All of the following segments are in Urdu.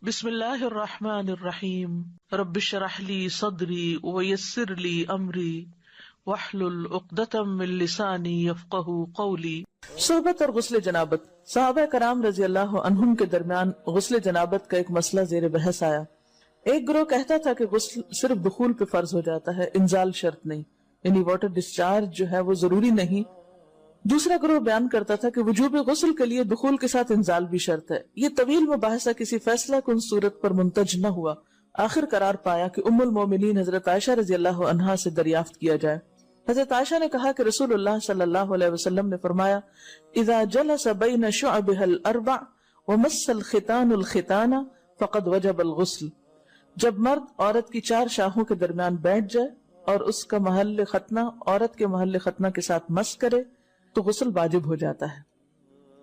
بسم اللہ الرحمن الرحیم رب اشرح لی صدری ویسر لی امری واحلل عقدۃ من لسانی یفقہوا قولی۔ صحبت اور غسل جنابت۔ صحابہ کرام رضی اللہ عنہم کے درمیان غسل جنابت کا ایک مسئلہ زیر بحث آیا۔ ایک گروہ کہتا تھا کہ غسل صرف دخول پہ فرض ہو جاتا ہے، انزال شرط نہیں، یعنی واٹر ڈسچارج جو ہے وہ ضروری نہیں۔ دوسرا گروہ بیان کرتا تھا کہ وجوب غسل کے لیے دخول کے ساتھ انزال بھی شرط ہے۔ یہ طویل مباحثہ کسی فیصلہ کن صورت پر منتج نہ ہوا۔ آخر قرار پایا کہ ام المومنین حضرت عائشہ رضی اللہ عنہا سے دریافت کیا جائے۔ حضرت عائشہ نے کہا کہ رسول اللہ صلی اللہ علیہ وسلم نے فرمایا، اذا جلس بین شعبها الاربع ومس الختان الختان فقد وجب الغسل۔ جب مرد عورت کی چار شاخوں کے درمیان بیٹھ جائے اور اس کا محل ختنہ عورت کے محل ختنہ کے ساتھ مس کرے تو غسل واجب ہو جاتا ہے۔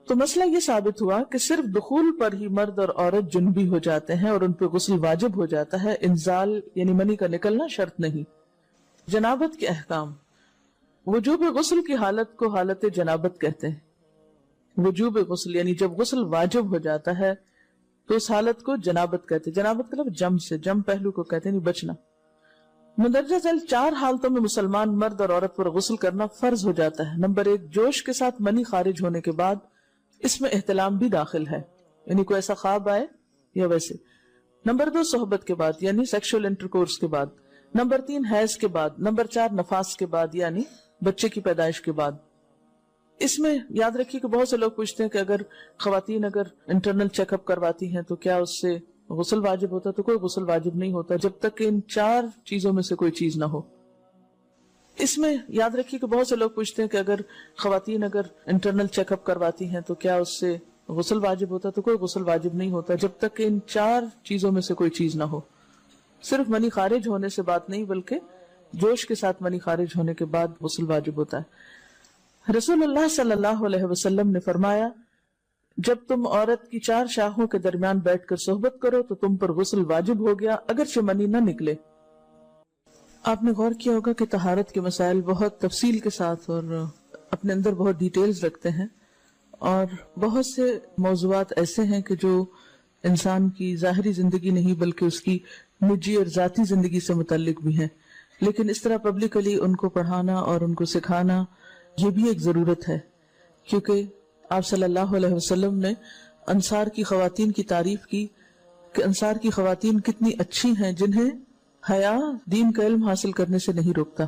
تو مسئلہ یہ ثابت ہوا کہ صرف دخول پر ہی مرد اور عورت جنبی ہو جاتے ہیں اور ان پہ غسل واجب ہو جاتا ہے، انزال یعنی منی کا نکلنا شرط نہیں۔ جنابت کے احکام۔ وجوب غسل کی حالت کو حالت جنابت کہتے ہیں۔ وجوب غسل یعنی جب غسل واجب ہو جاتا ہے تو اس حالت کو جنابت کہتے ہیں۔ جنابت کا لفظ جم سے، جم پہلو کو کہتے ہیں، بچنا۔ مندرجہ ذیل چار حالتوں میں مسلمان مرد اور عورت پر غسل کرنا فرض ہو جاتا ہے۔ نمبر 1، جوش کے ساتھ منی خارج ہونے کے بعد، اس میں احتلام بھی داخل ہے، یعنی کوئی ایسا خواب آئے یا ویسے۔ نمبر 2، صحبت کے بعد یعنی سیکشول انٹرکورس کے بعد۔ نمبر 3، حیض کے بعد۔ نمبر 4، نفاس کے بعد یعنی بچے کی پیدائش کے بعد۔ اس میں یاد رکھیے کہ بہت سے لوگ پوچھتے ہیں کہ اگر خواتین انٹرنل چیک اپ کرواتی ہیں تو کیا اس سے غسل واجب ہوتا ہے؟ تو کوئی غسل واجب نہیں ہوتا جب تک کہ ان چار چیزوں میں سے کوئی چیز نہ ہو۔ اس میں یاد رکھیے کہ بہت سے لوگ پوچھتے ہیں کہ اگر خواتین انٹرنل چیک اپ کرواتی ہیں تو کیا اس سے غسل واجب ہوتا ہے؟ تو کوئی غسل واجب نہیں ہوتا جب تک کہ ان چار چیزوں میں سے کوئی چیز نہ ہو۔ صرف منی خارج ہونے سے بات نہیں، بلکہ جوش کے ساتھ منی خارج ہونے کے بعد غسل واجب ہوتا ہے۔ رسول اللہ صلی اللہ علیہ وسلم نے فرمایا، جب تم عورت کی چار شاخوں کے درمیان بیٹھ کر صحبت کرو تو تم پر غسل واجب ہو گیا اگرچہ منی نہ نکلے۔ آپ نے غور کیا ہوگا کہ طہارت کے مسائل بہت تفصیل کے ساتھ اور اپنے اندر بہت ڈیٹیلز رکھتے ہیں، اور بہت سے موضوعات ایسے ہیں کہ جو انسان کی ظاہری زندگی نہیں بلکہ اس کی نجی اور ذاتی زندگی سے متعلق بھی ہیں، لیکن اس طرح پبلکلی ان کو پڑھانا اور ان کو سکھانا یہ بھی ایک ضرورت ہے، کیونکہ آپ صلی اللہ علیہ وسلم نے انصار کی خواتین کی تعریف کی کہ انصار کی خواتین کتنی اچھی ہیں جنہیں حیا دین کا علم حاصل کرنے سے نہیں روکتا۔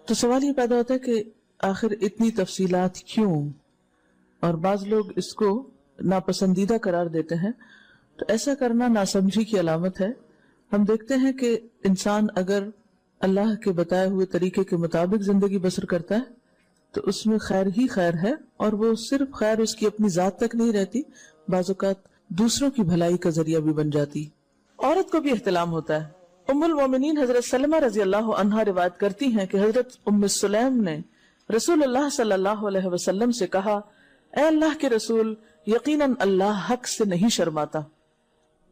تو سوال یہ پیدا ہوتا ہے کہ آخر اتنی تفصیلات کیوں؟ اور بعض لوگ اس کو ناپسندیدہ قرار دیتے ہیں، تو ایسا کرنا ناسمجھی کی علامت ہے۔ ہم دیکھتے ہیں کہ انسان اگر اللہ کے بتائے ہوئے طریقے کے مطابق زندگی بسر کرتا ہے تو اس میں خیر ہی خیر ہے، اور وہ صرف خیر اس کی اپنی ذات تک نہیں رہتی، بعض اوقات دوسروں کی بھلائی کا ذریعہ بھی بن جاتی۔ عورت کو بھی احتلام ہوتا ہے۔ ام المومنین حضرت سلمہ رضی اللہ عنہا روایت کرتی ہیں کہ حضرت ام سلیم نے رسول اللہ صلی اللہ علیہ وسلم سے کہا، اے اللہ کے رسول، یقیناً اللہ حق سے نہیں شرماتا،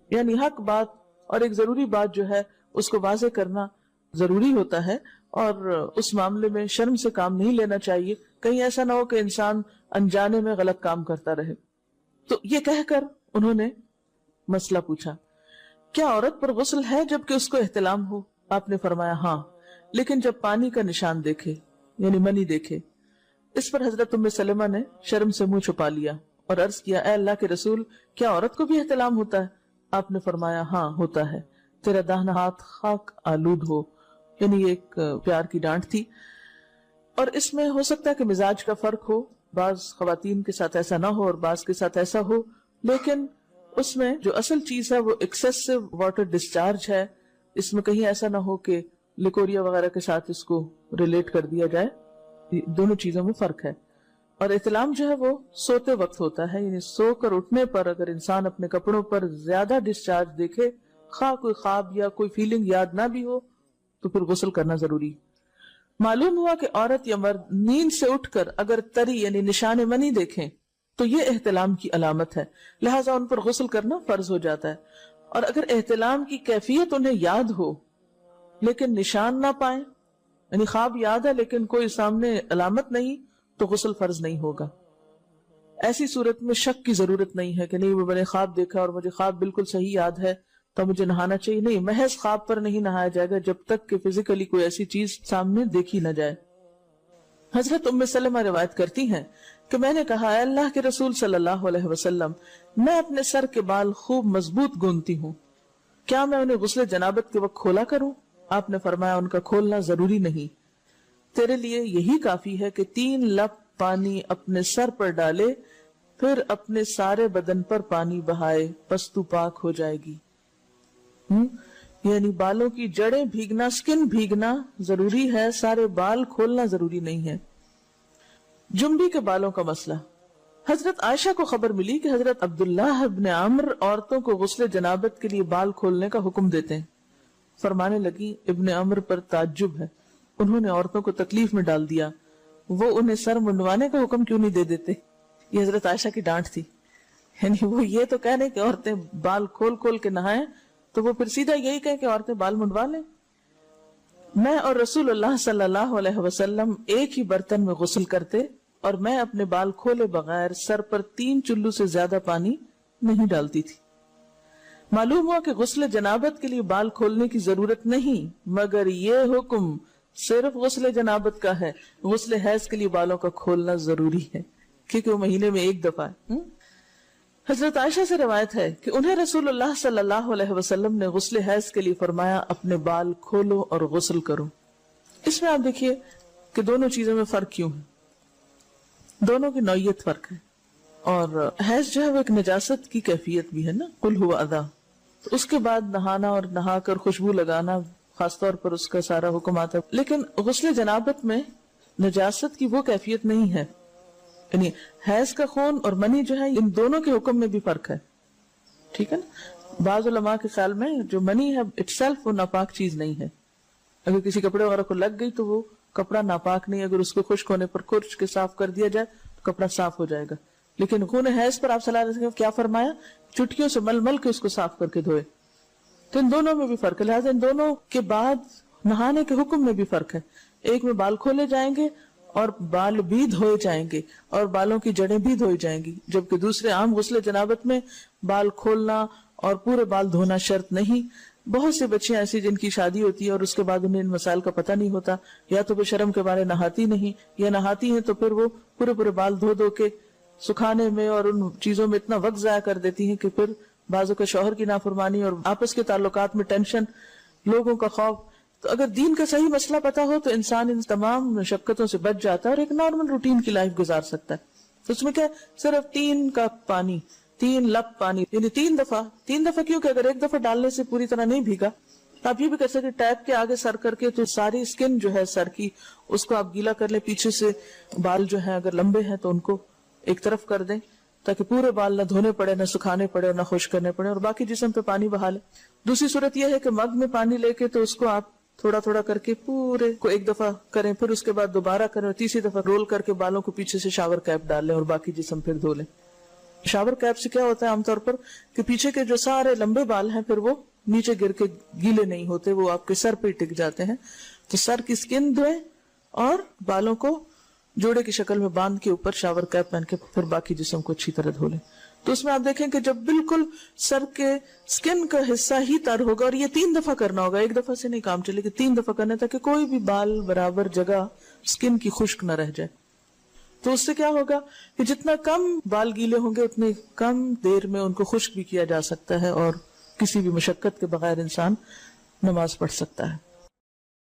یعنی حق بات اور ایک ضروری بات جو ہے اس کو واضح کرنا ضروری ہوتا ہے، اور اس معاملے میں شرم سے کام نہیں لینا چاہیے، کہیں ایسا نہ ہو کہ انسان انجانے میں غلط کام کرتا رہے۔ تو یہ کہہ کر انہوں نے مسئلہ پوچھا، کیا عورت پر غسل ہے جبکہ اس کو احتلام ہو؟ آپ نے فرمایا ہاں، لیکن جب پانی کا نشان دیکھے یعنی منی دیکھے۔ اس پر حضرت ام سلمہ نے شرم سے منہ چھپا لیا اور عرض کیا، اے اللہ کے رسول، کیا عورت کو بھی احتلام ہوتا ہے؟ آپ نے فرمایا ہاں ہوتا ہے، تیرا داہنا ہاتھ خاک آلود ہو، یعنی ایک پیار کی ڈانٹ تھی۔ اور اس میں ہو سکتا ہے کہ مزاج کا فرق ہو، بعض خواتین کے ساتھ ایسا نہ ہو اور بعض کے ساتھ ایسا ہو، لیکن اس میں جو اصل چیز ہے وہ ایکسیسو واٹر ڈسچارج ہے۔ اس میں کہیں ایسا نہ ہو کہ لیکوریا وغیرہ کے ساتھ اس کو ریلیٹ کر دیا جائے، دونوں چیزوں میں فرق ہے۔ اور احتلام جو ہے وہ سوتے وقت ہوتا ہے، یعنی سو کر اٹھنے پر اگر انسان اپنے کپڑوں پر زیادہ ڈسچارج دیکھے، خواہ کوئی خواب یا کوئی فیلنگ یاد نہ بھی ہو، تو پھر غسل کرنا ضروری۔ معلوم ہوا کہ عورت یا مرد نیند سے اٹھ کر اگر تری یعنی نشان منی دیکھیں تو یہ احتلام کی علامت ہے، لہٰذا ان پر غسل کرنا فرض ہو جاتا ہے۔ اور اگر احتلام کی کیفیت انہیں یاد ہو لیکن نشان نہ پائیں، یعنی خواب یاد ہے لیکن کوئی سامنے علامت نہیں، تو غسل فرض نہیں ہوگا۔ ایسی صورت میں شک کی ضرورت نہیں ہے کہ نہیں میں نے خواب دیکھا اور مجھے خواب بالکل صحیح یاد ہے تو مجھے نہانا چاہیے. نہیں، محض خواب پر نہیں نہایا جائے گا جب تک کہ فزیکلی کوئی ایسی چیز سامنے دیکھی نہ جائے. حضرت ام سلمہ روایت کرتی ہیں کہ میں نے کہا اے اللہ کے رسول صلی اللہ علیہ وسلم، میں اپنے سر کے بال خوب مضبوط گوندتی ہوں، کیا میں انہیں غسل جنابت کے وقت کھولا کروں؟ آپ نے فرمایا ان کا کھولنا ضروری نہیں، تیرے لیے یہی کافی ہے کہ 3 لپ پانی اپنے سر پر ڈالے، پھر اپنے سارے بدن پر پانی بہائے، پس تو پاک ہو جائے گی. یعنی بالوں کی جڑیں بھیگنا، سکن بھیگنا ضروری ہے، سارے بال کھولنا ضروری نہیں ہے. جنبی کے بالوں کا مسئلہ. حضرت عائشہ کو خبر ملی کہ حضرت عبداللہ ابن عمر عورتوں کو غسل جنابت کے لیے بال کھولنے کا حکم دیتے ہیں. فرمانے لگی ابن عمر پر تعجب ہے، انہوں نے عورتوں کو تکلیف میں ڈال دیا، وہ انہیں سر منڈوانے کا حکم کیوں نہیں دے دیتے؟ یہ حضرت عائشہ کی ڈانٹ تھی. یعنی وہ یہ تو کہنے کہ عورتیں بال کھول کھول کے نہائیں تو وہ پھر سیدھا یہی کہیں کہ عورتیں بال منڈوا لیں. میں اور رسول اللہ صلی اللہ علیہ وسلم ایک ہی برتن میں غسل کرتے اور میں اپنے بال کھولے بغیر سر پر 3 چلو سے زیادہ پانی نہیں ڈالتی تھی. معلوم ہوا کہ غسل جنابت کے لیے بال کھولنے کی ضرورت نہیں، مگر یہ حکم صرف غسل جنابت کا ہے. غسل حیض کے لیے بالوں کا کھولنا ضروری ہے کیونکہ وہ مہینے میں ایک دفعہ ہے. حضرت عائشہ سے روایت ہے کہ انہیں رسول اللہ صلی اللہ علیہ وسلم نے غسل حیض کے لیے فرمایا اپنے بال کھولو اور غسل کرو. اس میں آپ دیکھیے کہ دونوں چیزوں میں فرق کیوں ہے، دونوں کی نوعیت فرق ہے. اور حیض جو ہے وہ ایک نجاست کی کیفیت بھی ہے نا، قل ہوا اذی، تو اس کے بعد نہانا اور نہا کر خوشبو لگانا خاص طور پر اس کا سارا حکم آتا ہے. لیکن غسل جنابت میں نجاست کی وہ کیفیت نہیں ہے. یعنی حیض کا خون اور منی جو ہے ان دونوں کے حکم میں بھی فرق ہے، ٹھیک ہے نا. بعض علماء کے خیال میں جو منی ہے اٹسیلف وہ ناپاک چیز نہیں ہے. اگر کسی کپڑے وغیرہ کو لگ گئی تو وہ کپڑا ناپاک نہیں، اگر اس کو خشک ہونے پر کھرچ کے صاف کر دیا جائے تو کپڑا صاف ہو جائے گا. لیکن خون حیض پر آپ صلی اللہ علیہ وسلم کیا فرمایا؟ چٹکیوں سے مل مل کے اس کو صاف کر کے دھوئے. تو ان دونوں میں بھی فرق ہے، لہٰذا ان دونوں کے بعد نہانے کے حکم میں بھی فرق ہے. ایک میں بال کھولے جائیں گے اور بال بھی دھوئے جائیں گے اور بالوں کی جڑیں بھی دھوئی جائیں گی، جبکہ دوسرے عام غسل جنابت میں بال کھولنا اور پورے بال دھونا شرط نہیں. بہت سے بچیاں ایسی جن کی شادی ہوتی ہے اور اس کے بعد انہیں ان مسائل کا پتہ نہیں ہوتا، یا تو وہ شرم کے بارے نہاتی نہیں، یا نہاتی ہیں تو پھر وہ پورے بال دھو دھو کے سکھانے میں اور ان چیزوں میں اتنا وقت ضائع کر دیتی ہیں کہ پھر بعضوں کا شوہر کی نافرمانی اور آپس کے تعلقات میں ٹینشن، لوگوں کا خوف. تو اگر دین کا صحیح مسئلہ پتا ہو تو انسان ان تمام مشقتوں سے بچ جاتا ہے اور ایک نارمل روٹین کی لائف گزار سکتا ہے. تو اس میں کیا صرف 3 کپ پانی، 3 لپ پانی، یعنی 3 دفعہ کیونکہ اگر ایک دفعہ ڈالنے سے پوری طرح نہیں بھیگا تو آپ یہ بھی کر سکتے ٹیپ کے آگے سر کر کے تو ساری اسکن جو ہے سر کی اس کو آپ گیلا کر لیں، پیچھے سے بال جو ہیں اگر لمبے ہیں تو ان کو ایک طرف کر دیں تاکہ پورے بال نہ دھونے پڑے، نہ سکھانے پڑے اور نہ خشک کرنے پڑے، اور باقی جسم پہ پانی بہا لیں. دوسری صورت یہ ہے کہ مگ میں پانی لے کے تو اس کو آپ تھوڑا تھوڑا کر کے پورے کو ایک دفعہ کریں، پھر اس کے بعد دوبارہ کریں اور تیسری دفعہ رول کر کے بالوں کو پیچھے سے شاور کیپ ڈال لیں اور باقی جسم پھر دھو لیں. شاور کیپ سے کیا ہوتا ہے عام طور پر کہ پیچھے کے جو سارے لمبے بال ہیں پھر وہ نیچے گر کے گیلے نہیں ہوتے، وہ آپ کے سر پہ ٹک جاتے ہیں. تو سر کی اسکن دھوئیں اور بالوں کو جوڑے کی شکل میں باندھ کے اوپر شاور کیپ پہن کے پھر باقی جسم کو اچھی طرح دھو لیں. تو اس میں آپ دیکھیں کہ جب بالکل سر کے سکن کا حصہ ہی تر ہوگا، اور یہ 3 دفعہ کرنا ہوگا، ایک دفعہ سے نہیں کام چلے کہ 3 دفعہ کرنا تاکہ کوئی بھی بال برابر جگہ سکن کی خشک نہ رہ جائے. تو اس سے کیا ہوگا کہ جتنا کم بال گیلے ہوں گے اتنے کم دیر میں ان کو خشک بھی کیا جا سکتا ہے اور کسی بھی مشقت کے بغیر انسان نماز پڑھ سکتا ہے.